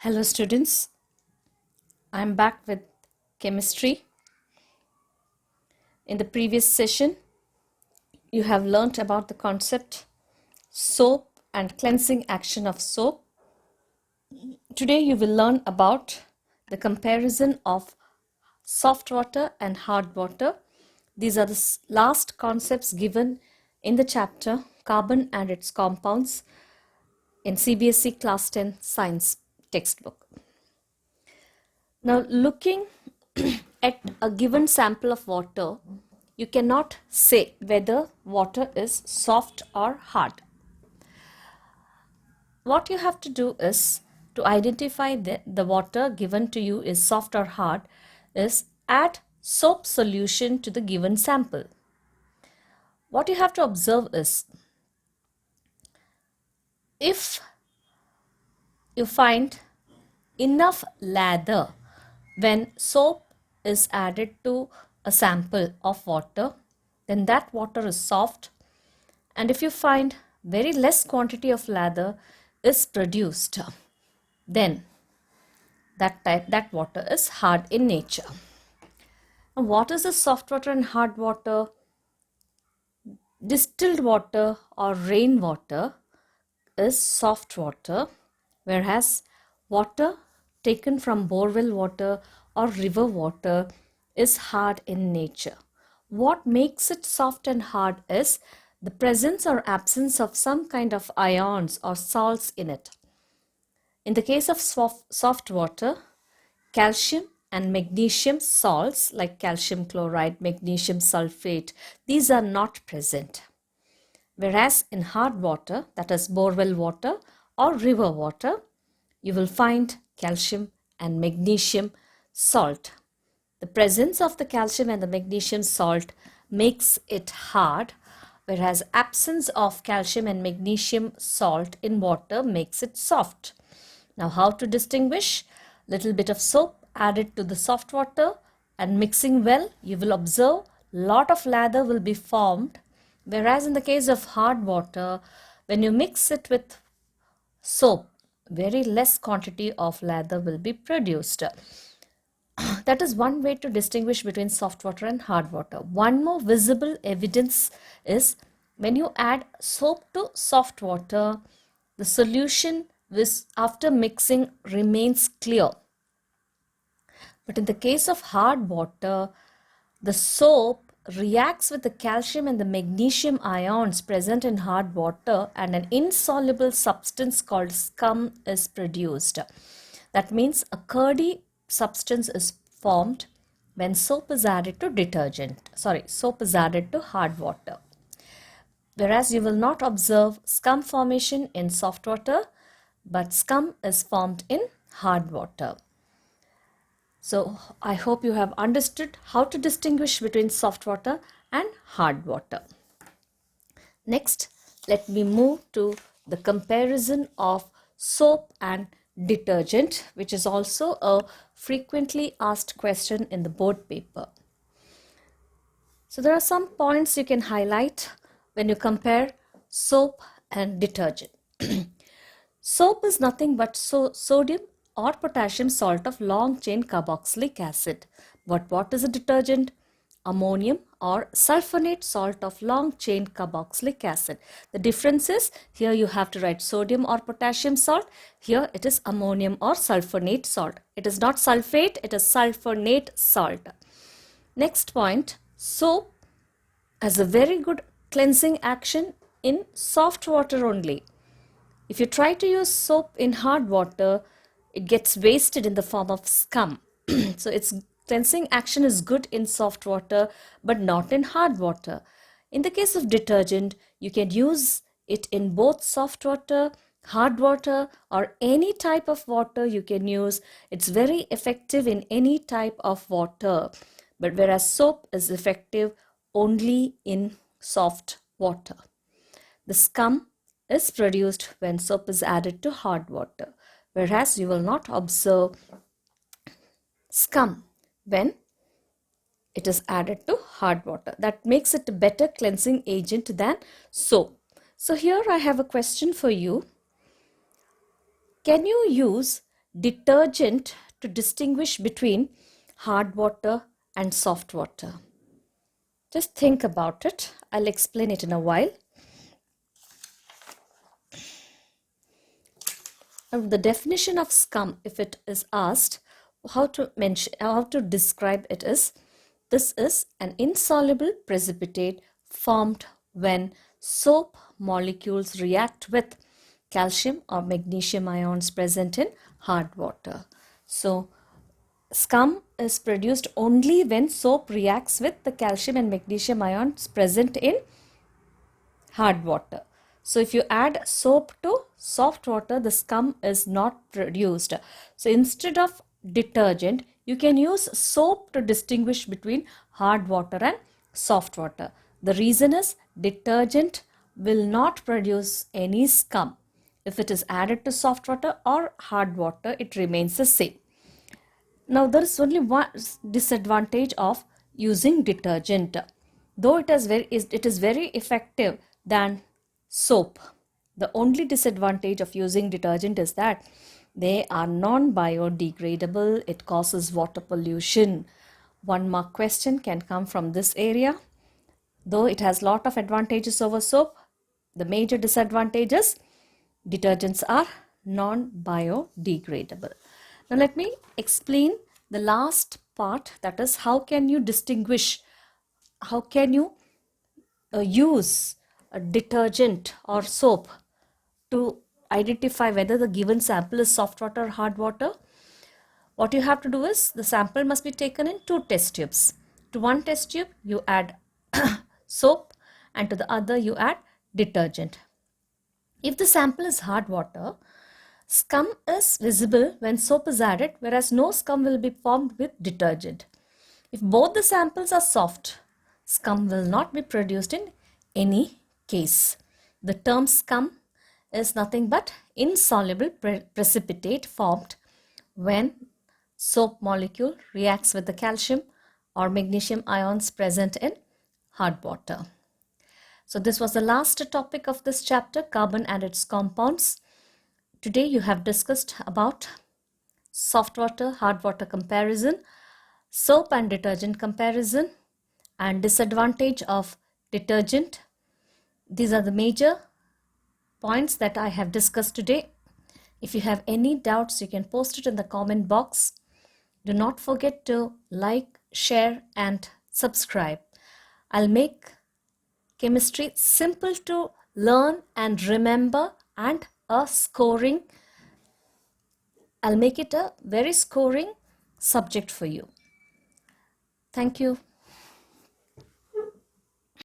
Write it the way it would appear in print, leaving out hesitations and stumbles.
Hello students, I'm back with chemistry. In the previous session, you have learnt about the concept soap and cleansing action of soap. Today you will learn about the comparison of soft water and hard water. These are the last concepts given in the chapter Carbon and its Compounds in CBSE Class 10 Science textbook. Now looking at a given sample of water, you cannot say whether water is soft or hard. What you have to do is to identify the water given to you is soft or hard is add soap solution to the given sample. What you have to observe is if you find enough lather when soap is added to a sample of water, then that water is soft. And if you find very less quantity of lather is produced, then that water is hard in nature. Now, what is the soft water and hard water? Distilled water or rainwater is soft water, whereas water taken from borewell water or river water is hard in nature. What makes it soft and hard is the presence or absence of some kind of ions or salts in it. In the case of soft water, calcium and magnesium salts like calcium chloride, magnesium sulfate, these are not present. Whereas in hard water, that is borewell water or river water, you will find calcium and magnesium salt. The presence of the calcium and the magnesium salt makes it hard, whereas absence of calcium and magnesium salt in water makes it soft. Now how to distinguish? Little bit of soap added to the soft water and mixing well, you will observe lot of lather will be formed, whereas in the case of hard water, when you mix it with soap, very less quantity of lather will be produced. That is one way to distinguish between soft water and hard water. One more visible evidence is when you add soap to soft water, the solution after mixing remains clear. But in the case of hard water, the soap reacts with the calcium and the magnesium ions present in hard water and an insoluble substance called scum is produced. That means a curdy substance is formed when soap is added to soap is added to hard water. Whereas you will not observe scum formation in soft water, but scum is formed in hard water. So I hope you have understood how to distinguish between soft water and hard water. Next, let me move to the comparison of soap and detergent, which is also a frequently asked question in the board paper. So there are some points you can highlight when you compare soap and detergent. Soap is nothing but sodium or potassium salt of long chain carboxylic acid. But what is a detergent? Ammonium or sulfonate salt of long chain carboxylic acid. The difference is here you have to write sodium or potassium salt. Here it is ammonium or sulfonate salt. It is not sulfate, it is sulfonate salt. Next point, soap has a very good cleansing action in soft water only. If you try to use soap in hard water, it gets wasted in the form of scum. So its cleansing action is good in soft water but not in hard water. In the case of detergent, you can use it in both soft water, hard water or any type of water you can use. It's very effective in any type of water. But whereas soap is effective only in soft water. The scum is produced when soap is added to hard water, whereas you will not observe scum when it is added to hard water. That makes it a better cleansing agent than soap. So here I have a question for you. Can you use detergent to distinguish between hard water and soft water? Just think about it. I'll explain it in a while. The definition of scum, if it is asked how to describe it, is this is an insoluble precipitate formed when soap molecules react with calcium or magnesium ions present in hard water. So scum is produced only when soap reacts with the calcium and magnesium ions present in hard water. So if you add soap to soft water, the scum is not produced. So instead of detergent, you can use soap to distinguish between hard water and soft water. The reason is detergent will not produce any scum. If it is added to soft water or hard water, it remains the same. Now there is only one disadvantage of using detergent. Though it is very effective than soap, the only disadvantage of using detergent is that they are non-biodegradable. It causes water pollution. One mark question can come from this area. Though it has lot of advantages over soap, the major disadvantage is detergents are non-biodegradable. Now let me explain the last part, that is how can you distinguish, how can you use a detergent or soap to identify whether the given sample is soft water or hard water. What you have to do is the sample must be taken in 2 test tubes. To one test tube you add soap and to the other you add detergent. If the sample is hard water, scum is visible when soap is added, whereas no scum will be formed with detergent. If both the samples are soft, scum will not be produced in any case. The term scum is nothing but insoluble precipitate formed when soap molecule reacts with the calcium or magnesium ions present in hard water. So this was the last topic of this chapter, carbon and its compounds. Today you have discussed about soft water, hard water comparison, soap and detergent comparison, and disadvantage of detergent. These are the major points that I have discussed today. If you have any doubts, you can post it in the comment box. Do not forget to like, share and subscribe. I'll make chemistry simple to learn and remember, and I'll make it a very scoring subject for you. Thank you.